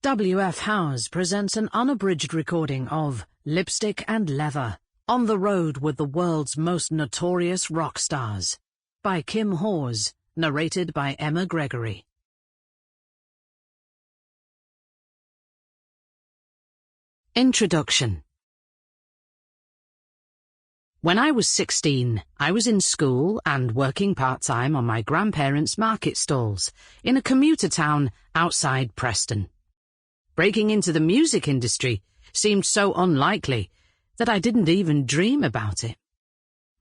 W.F. Hawes presents an unabridged recording of Lipstick and Leather, On the Road with the World's Most Notorious Rock Stars, by Kim Hawes, narrated by Emma Gregory. Introduction. When I was 16, I was in school and working part-time on my grandparents' market stalls in a commuter town outside Preston. Breaking into the music industry seemed so unlikely that I didn't even dream about it.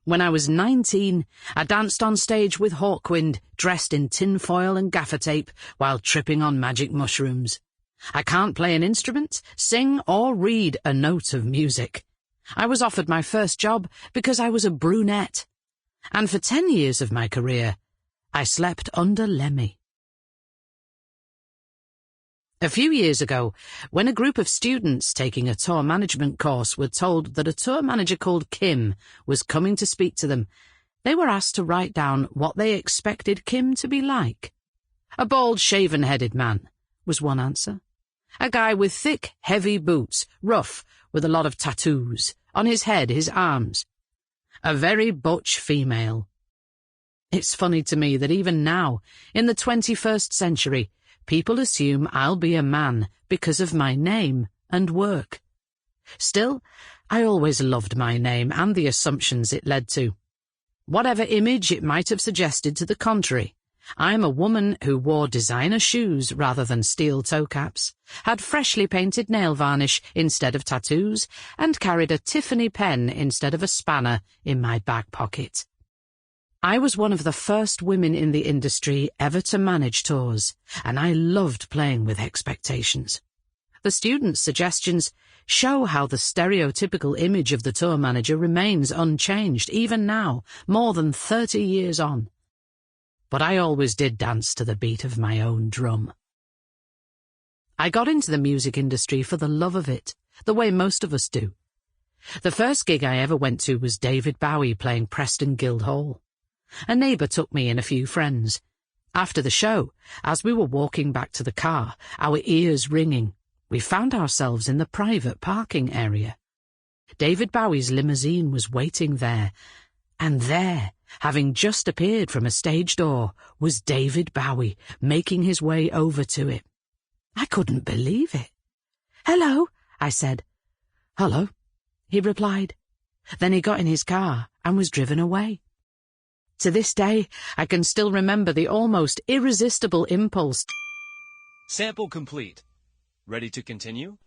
When I was 19, I danced on stage with Hawkwind, dressed in tinfoil and gaffer tape while tripping on magic mushrooms. I can't play an instrument, sing, or read a note of music. I was offered my first job because I was a brunette. And for 10 years of my career, I slept under Lemmy. A few years ago, when a group of students taking a tour management course were told that a tour manager called Kim was coming to speak to them, they were asked to write down what they expected Kim to be like. A bald, shaven-headed man was one answer. A guy with thick, heavy boots, rough, with a lot of tattoos, on his head, his arms. A very butch female. It's funny to me that even now, in the 21st century, people assume I'll be a man because of my name and work. Still, I always loved my name and the assumptions it led to. Whatever image it might have suggested to the contrary, I'm a woman who wore designer shoes rather than steel toe caps, had freshly painted nail varnish instead of tattoos, and carried a Tiffany pen instead of a spanner in my back pocket. I was one of the first women in the industry ever to manage tours, and I loved playing with expectations. The students' suggestions show how the stereotypical image of the tour manager remains unchanged even now, more than 30 years on. But I always did dance to the beat of my own drum. I got into the music industry for the love of it, the way most of us do. The first gig I ever went to was David Bowie playing Preston Guildhall. A neighbour took me and a few friends. After the show, as we were walking back to the car, our ears ringing, we found ourselves in the private parking area. David Bowie's limousine was waiting there, and there, having just appeared from a stage door, was David Bowie making his way over to it. I couldn't believe it. "Hello," I said. "Hello," he replied. Then he got in his car and was driven away. To this day, I can still remember the almost irresistible impulse. Sample complete. Ready to continue?